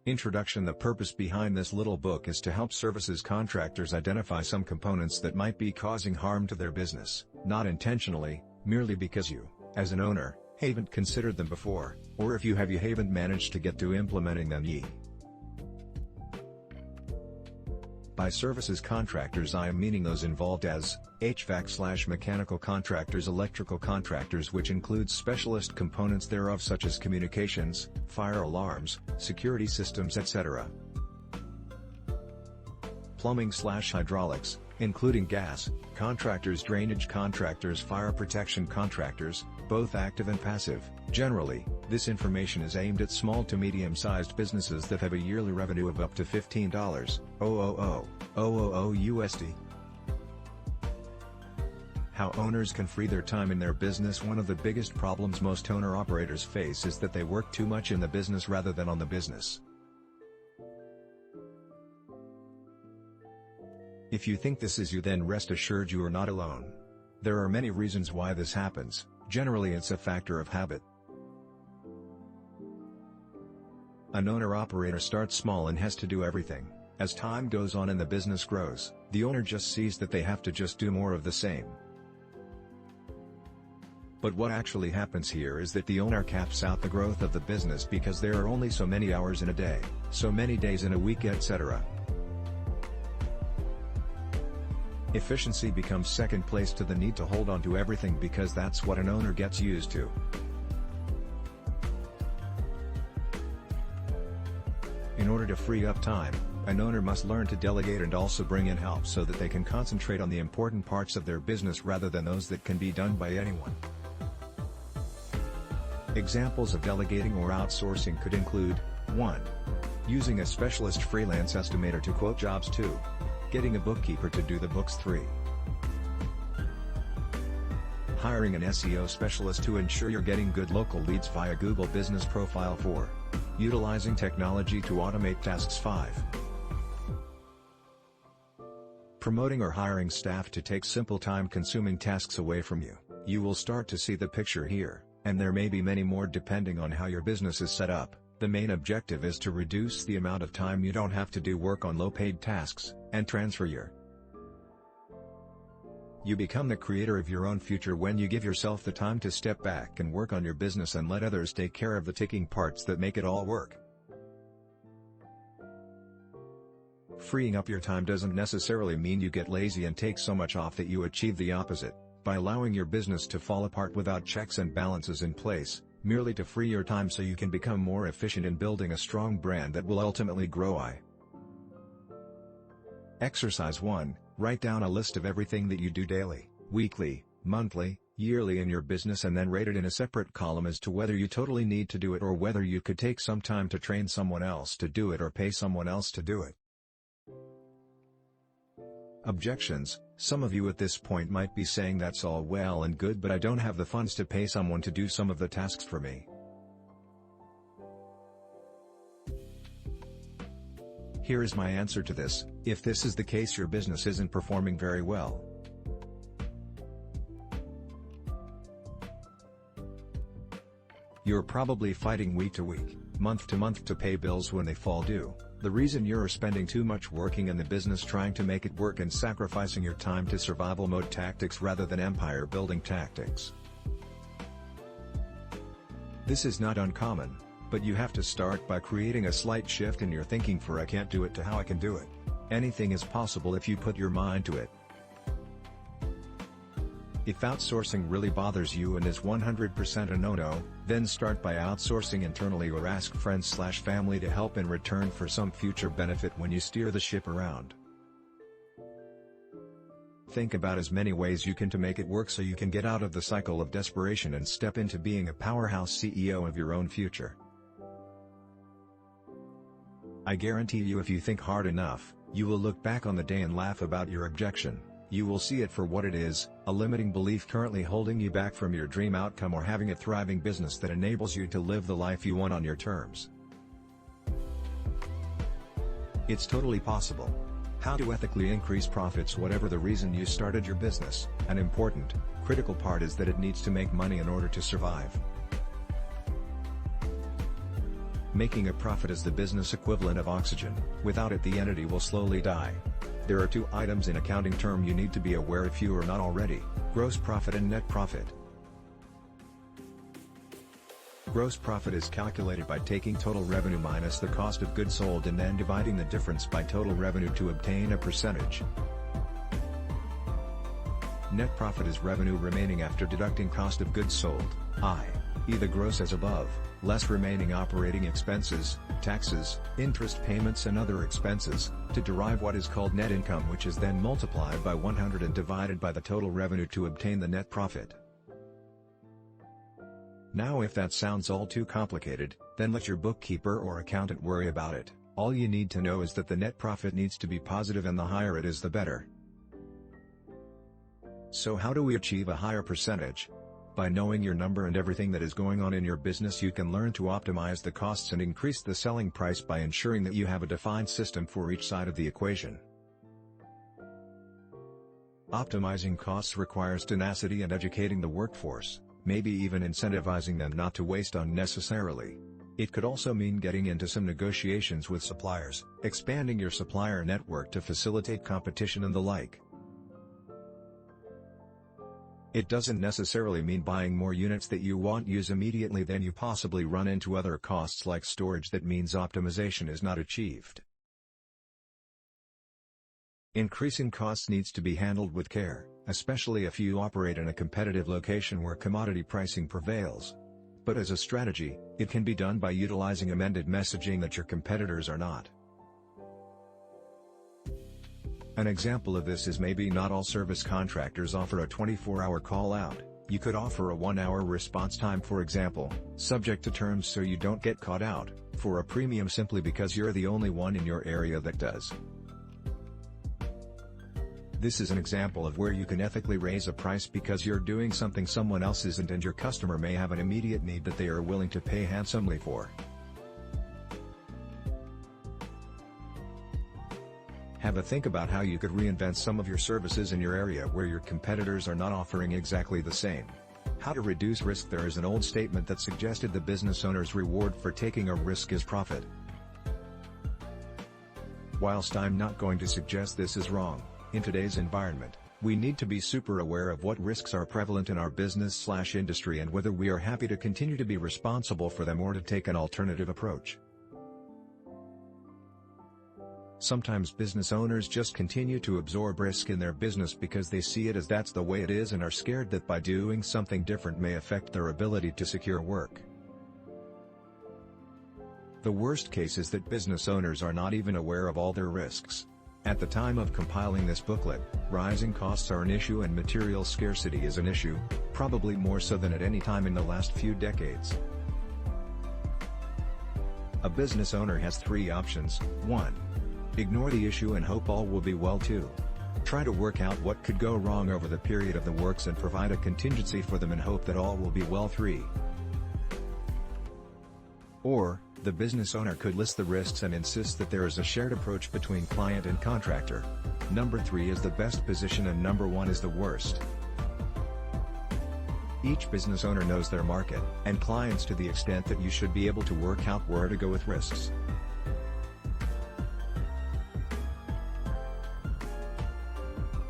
Introduction. The purpose behind this little book is to help services contractors identify some components that might be causing harm to their business, not intentionally, merely because you, as an owner, haven't considered them before, or if you have, you haven't managed to get to implementing them yet. By services contractors I am meaning those involved as HVAC/mechanical contractors, electrical contractors, which includes specialist components thereof such as communications, fire alarms, security systems, etc. Plumbing/hydraulics, including gas contractors, drainage contractors, fire protection contractors, both active and passive. Generally, this information is aimed at small to medium-sized businesses that have a yearly revenue of up to $15,000 USD. How owners can free their time in their business. One of the biggest problems most owner-operators face is that they work too much in the business rather than on the business. If you think this is you, then rest assured you are not alone. There are many reasons why this happens. Generally it's a factor of habit. An owner-operator starts small and has to do everything. As time goes on and the business grows, the owner just sees that they have to just do more of the same. But what actually happens here is that the owner caps out the growth of the business because there are only so many hours in a day, so many days in a week, etc. Efficiency becomes second place to the need to hold on to everything because that's what an owner gets used to. In order to free up time, an owner must learn to delegate and also bring in help so that they can concentrate on the important parts of their business rather than those that can be done by anyone. Examples of delegating or outsourcing could include: 1. Using a specialist freelance estimator to quote jobs. 2. Getting a bookkeeper to do the books. 3. Hiring an SEO specialist to ensure you're getting good local leads via Google Business Profile. 4. Utilizing technology to automate tasks. 5. Promoting or hiring staff to take simple time-consuming tasks away from you. You will start to see the picture here, and there may be many more depending on how your business is set up. The main objective is to reduce the amount of time you don't have to do work on low-paid tasks, and transfer You become the creator of your own future when you give yourself the time to step back and work on your business and let others take care of the ticking parts that make it all work. Freeing up your time doesn't necessarily mean you get lazy and take so much off that you achieve the opposite, by allowing your business to fall apart without checks and balances in place, merely to free your time so you can become more efficient in building a strong brand that will ultimately grow. Exercise 1. Write down a list of everything that you do daily, weekly, monthly, yearly in your business and then rate it in a separate column as to whether you totally need to do it or whether you could take some time to train someone else to do it or pay someone else to do it. Objections. Some of you at this point might be saying that's all well and good, but I don't have the funds to pay someone to do some of the tasks for me. Here is my answer to this: if this is the case, your business isn't performing very well. You're probably fighting week to week, month to month to pay bills when they fall due. The reason you're spending too much working in the business trying to make it work and sacrificing your time to survival mode tactics rather than empire building tactics. This is not uncommon, but you have to start by creating a slight shift in your thinking for "I can't do it" to "how I can do it." Anything is possible if you put your mind to it. If outsourcing really bothers you and is 100% a no-no, then start by outsourcing internally or ask friends/family to help in return for some future benefit when you steer the ship around. Think about as many ways you can to make it work so you can get out of the cycle of desperation and step into being a powerhouse CEO of your own future. I guarantee you, if you think hard enough, you will look back on the day and laugh about your objection. You will see it for what it is, a limiting belief currently holding you back from your dream outcome or having a thriving business that enables you to live the life you want on your terms. It's totally possible. How to ethically increase profits. Whatever the reason you started your business, an important, critical part is that it needs to make money in order to survive. Making a profit is the business equivalent of oxygen. Without it, the entity will slowly die. There are two items in accounting term you need to be aware if you are not already: gross profit and net profit. Gross profit is calculated by taking total revenue minus the cost of goods sold and then dividing the difference by total revenue to obtain a percentage. Net profit is revenue remaining after deducting cost of goods sold, i.e. the gross as above, less remaining operating expenses, taxes, interest payments and other expenses, to derive what is called net income, which is then multiplied by 100 and divided by the total revenue to obtain the net profit. Now if that sounds all too complicated, then let your bookkeeper or accountant worry about it. All you need to know is that the net profit needs to be positive, and the higher it is the better. So how do we achieve a higher percentage? By knowing your number and everything that is going on in your business, you can learn to optimize the costs and increase the selling price by ensuring that you have a defined system for each side of the equation. Optimizing costs requires tenacity and educating the workforce, maybe even incentivizing them not to waste unnecessarily. It could also mean getting into some negotiations with suppliers, expanding your supplier network to facilitate competition and the like. It doesn't necessarily mean buying more units that you won't use immediately, then you possibly run into other costs like storage. That means optimization is not achieved. Increasing costs needs to be handled with care, especially if you operate in a competitive location where commodity pricing prevails. But as a strategy, it can be done by utilizing amended messaging that your competitors are not. An example of this is maybe not all service contractors offer a 24-hour call out. You could offer a 1-hour response time, for example, subject to terms so you don't get caught out, for a premium simply because you're the only one in your area that does. This is an example of where you can ethically raise a price because you're doing something someone else isn't, and your customer may have an immediate need that they are willing to pay handsomely for. Have a think about how you could reinvent some of your services in your area where your competitors are not offering exactly the same. How to reduce risk. There is an old statement that suggested the business owner's reward for taking a risk is profit. Whilst I'm not going to suggest this is wrong, in today's environment, we need to be super aware of what risks are prevalent in our business/industry and whether we are happy to continue to be responsible for them or to take an alternative approach. Sometimes business owners just continue to absorb risk in their business because they see it as that's the way it is and are scared that by doing something different may affect their ability to secure work. The worst case is that business owners are not even aware of all their risks. At the time of compiling this booklet, rising costs are an issue and material scarcity is an issue, probably more so than at any time in the last few decades. A business owner has three options. 1. Ignore the issue and hope all will be well. 2. Try to work out what could go wrong over the period of the works and provide a contingency for them and hope that all will be well. 3. Or, the business owner could list the risks and insist that there is a shared approach between client and contractor. Number 3 is the best position and number 1 is the worst. Each business owner knows their market and clients to the extent that you should be able to work out where to go with risks.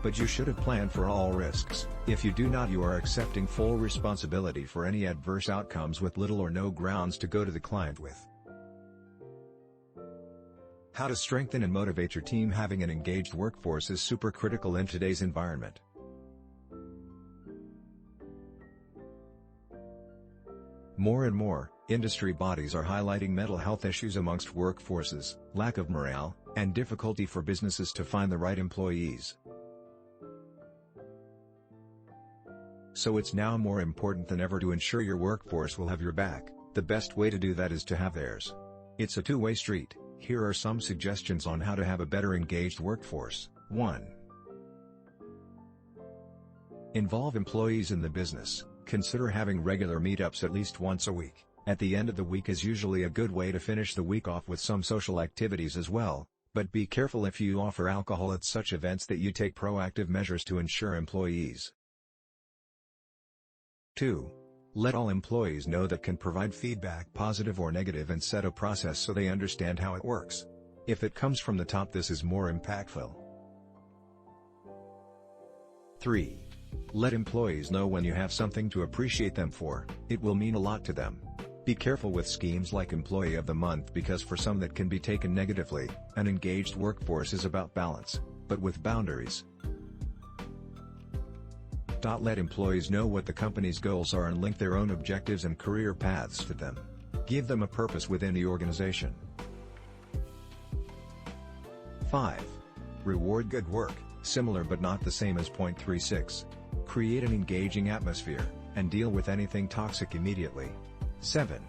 But you should have planned for all risks. If you do not, you are accepting full responsibility for any adverse outcomes with little or no grounds to go to the client with. How to strengthen and motivate your team. Having an engaged workforce is super critical in today's environment. More and more, industry bodies are highlighting mental health issues amongst workforces, lack of morale, and difficulty for businesses to find the right employees. So it's now more important than ever to ensure your workforce will have your back. The best way to do that is to have theirs. It's a two-way street. Here are some suggestions on how to have a better engaged workforce. 1. Involve employees in the business. Consider having regular meetups at least once a week. At the end of the week is usually a good way to finish the week off with some social activities as well, but be careful if you offer alcohol at such events that you take proactive measures to ensure employees. 2. Let all employees know that can provide feedback, positive or negative, and set a process so they understand how it works. If it comes from the top, this is more impactful. 3. Let employees know when you have something to appreciate them for. It will mean a lot to them. Be careful with schemes like Employee of the Month, because for some that can be taken negatively. An engaged workforce is about balance, but with boundaries. Let employees know what the company's goals are and link their own objectives and career paths to them. Give them a purpose within the organization. 5. Reward good work, similar but not the same as point 36. Create an engaging atmosphere, and deal with anything toxic immediately. 7.